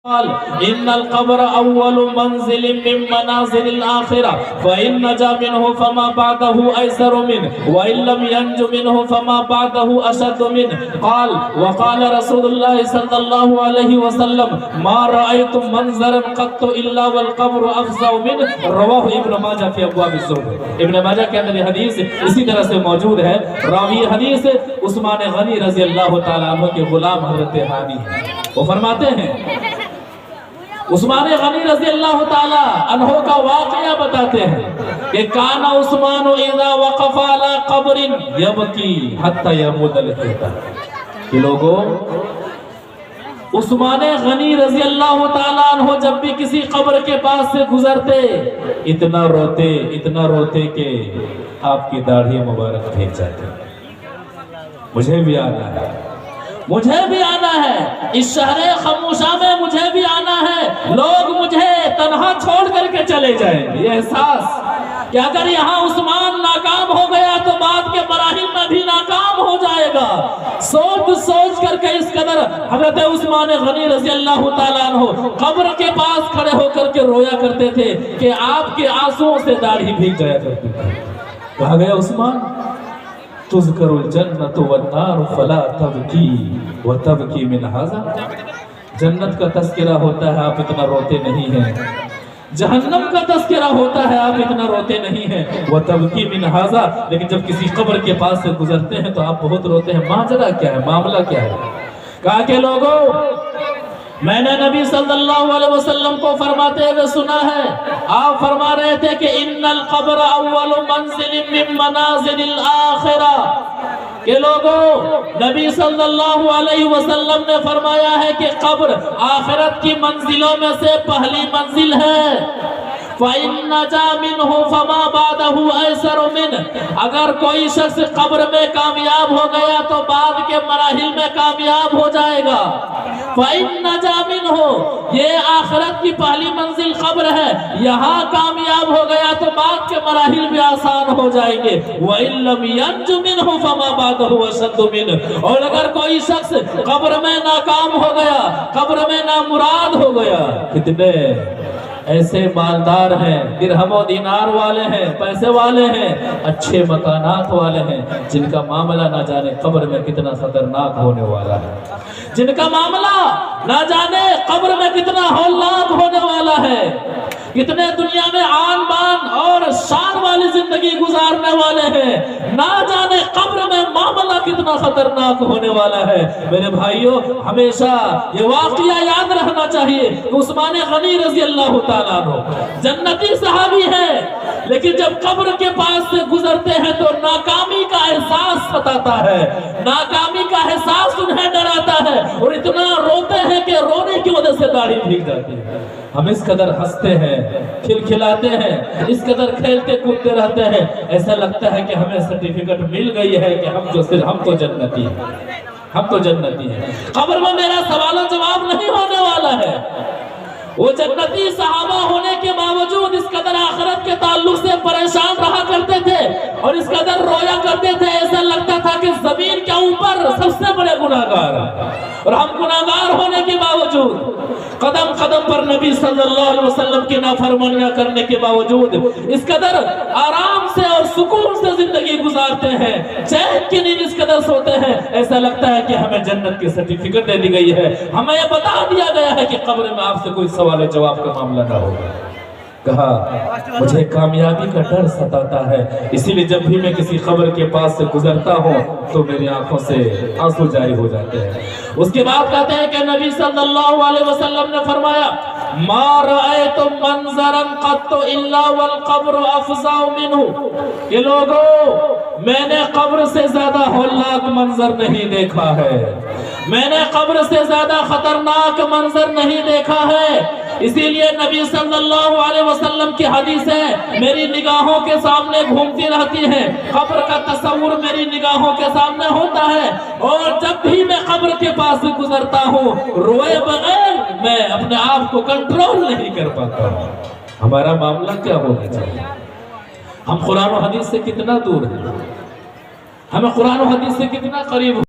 قال ان القبر اول منزل من منازل الاخره فان نجا منه فما بعده ايسر منه وان لم ينج منه فما بعده اشد منه قال وقال رسول الله صلى الله عليه وسلم ما رايت منظرا قط الا والقبر افظع منه رواه ابن ماجہ فی ابواب الزہد۔ ابن ماجہ کے اندر یہ حدیث اسی طرح سے موجود ہے۔ راوی حدیث عثمان غنی رضی اللہ تعالیٰ عنہ کے غلام حضرت ہانی ہیں۔ وہ فرماتے ہیں عثمان غنی رضی اللہ تعالیٰ عنہ کا واقعہ بتاتے ہیں کہ کانا عثمان اذا وقف علی قبر یبکی حتی یمود الحیطہ کہ لوگوں عثمان غنی رضی اللہ تعالیٰ عنہ جب بھی کسی قبر کے پاس سے گزرتے اتنا روتے کہ آپ کی داڑھی مبارک بھیگ جاتے۔ مجھے بھی آنا ہے اس شہر خاموشہ میں، مجھے بھی آنا ہے، لوگ مجھے تنہا چھوڑ کر کے چلے جائیں۔ یہ احساس کہ اگر یہاں عثمان ناکام ہو گیا تو بعد کے مراحل میں بھی ناکام ہو جائے گا، سوچ کر کے اس قدر حضرت عثمان غنی رضی اللہ تعالیٰ عنہ قبر کے پاس کھڑے ہو کر کے رویا کرتے تھے کہ آپ کے آنسوؤں سے داڑھی بھیگ جایا کرتی تھی۔ کہا گیا عثمان تذکر الجنت والنار فلا تبکی وتبکی من ھذا، جنت کا تذکرہ ہوتا ہے آپ اتنا روتے نہیں ہیں، جہنم کا تذکرہ ہوتا ہے آپ اتنا روتے نہیں ہیں، وتبکی من ھذا، لیکن جب کسی قبر کے پاس سے گزرتے ہیں تو آپ بہت روتے ہیں۔ ماجرا کیا ہے، معاملہ کیا ہے؟ کہا کہ لوگوں میں نے نبی صلی اللہ علیہ وسلم کو فرماتے ہوئے سنا ہے، آپ فرما رہے تھے کہ ان القبر اول منزل من منازل الاخرہ، کہ لوگوں نبی صلی اللہ علیہ وسلم نے فرمایا ہے کہ قبر آخرت کی منزلوں میں سے پہلی منزل ہے۔ فَإِن نَجَا مِنْهُ فَمَا بَعْدَهُ أَيْسَرُ مِنْهُ، اگر کوئی شخص قبر میں کامیاب ہو گیا تو بعد کے مراحل میں کامیاب ہو جائے گا۔ فَإِن نَجَا مِنْهُ، یہ آخرت کی پہلی منزل قبر ہے، یہاں کامیاب ہو گیا تو بعد کے مراحل بھی آسان ہو جائیں گے۔ وَإِن لَمْ يَنْجُ مِنْهُ فَمَا بَعْدَهُ أَشَدُّ مِنْهُ، اور اگر کوئی شخص قبر میں ناکام ہو گیا، قبر میں نامراد ہو گیا، کتنے ایسے مالدار ہیں، درہم و دینار والے ہیں، پیسے والے ہیں، اچھے مکانات والے ہیں، جن کا معاملہ نہ جانے قبر میں کتنا خطرناک ہونے والا ہے، جن کا معاملہ نہ جانے قبر میں کتنا ہولناک ہونے والا ہے، کتنے دنیا میں آن بان اور شان والی زندگی گزارنے والے ہیں، نہ جانے قبر میں معاملہ کتنا خطرناک ہونے والا ہے۔ میرے بھائیوں، ہمیشہ یہ واقعہ یاد رہنا چاہیے کہ عثمان غنی رضی اللہ تعالیٰ عنہ جنتی صحابی ہے، لیکن جب قبر کے پاس سے گزرتے ہیں تو ناکامی کا احساس ستاتا ہے، ناکامی کا احساس انہیں ڈراتا ہے، اور اتنا روتے ہیں کہ رونے کی وجہ سے داڑھی بھیگ جاتی ہے۔ ہم اس قدر ہنستے ہیں، کھلکھلاتے ہیں، اس قدر کھیلتے کودتے رہتے ہیں، ایسا لگتا ہے کہ ہمیں سرٹیفکیٹ مل گئی ہے کہ ہم تو جنتی ہیں، ہم تو جنتی ہیں۔ قبر میں میرا سوال و جواب نہیں ہونے والا ہے۔ وہ جنتی صحابہ ہونے کے باوجود اس قدر آخرت کے تعلق سے پریشان رہا کرتے تھے اور اس قدر رویا کرتے تھے، ایسا لگتا تھا کہ زمین کے اوپر سب سے بڑے گناہگار ہیں، اور ہم گناہگار ہونے کے باوجود قدم قدم پر نبی صلی اللہ علیہ وسلم کی نافرمانیاں کرنے کے باوجود اس قدر آرام سے اور سکون سے زندگی گزارتے ہیں، چین کی نیند اس قدر سوتے ہیں، ایسا لگتا ہے کہ ہمیں جنت کی سرٹیفکیٹ دے دی گئی ہے، ہمیں یہ بتا دیا گیا ہے کہ قبر میں آپ سے کوئی سوال جواب کا معاملہ نہ ہوگا۔ کہا مجھے کامیابی کا ڈر ستاتا ہے، اسی لیے جب بھی میں کسی قبر کے پاس سے گزرتا ہوں تو میری آنکھوں سے آنسو جاری ہو جاتے ہیں۔ اس کے بعد کہتے ہیں کہ نبی صلی اللہ علیہ وسلم نے فرمایا ما رأیت منظرا قط الا والقبر افظع منہ، کہ لوگوں میں نے قبر سے زیادہ ہولناک منظر نہیں دیکھا ہے، میں نے قبر سے زیادہ خطرناک منظر نہیں دیکھا ہے، اسی لیے نبی صلی اللہ علیہ وسلم کی حدیثیں میری نگاہوں کے سامنے گھومتی رہتی ہیں، قبر کا تصور میری نگاہوں کے سامنے ہوتا ہے، اور جب بھی میں قبر کے پاس سے گزرتا ہوں روئے بغیر میں اپنے آپ کو کنٹرول نہیں کر پاتا ہوں۔ ہمارا معاملہ کیا ہونا چاہیے؟ ہم قرآن و حدیث سے کتنا دور ہیں، ہمیں قرآن و حدیث سے کتنا قریب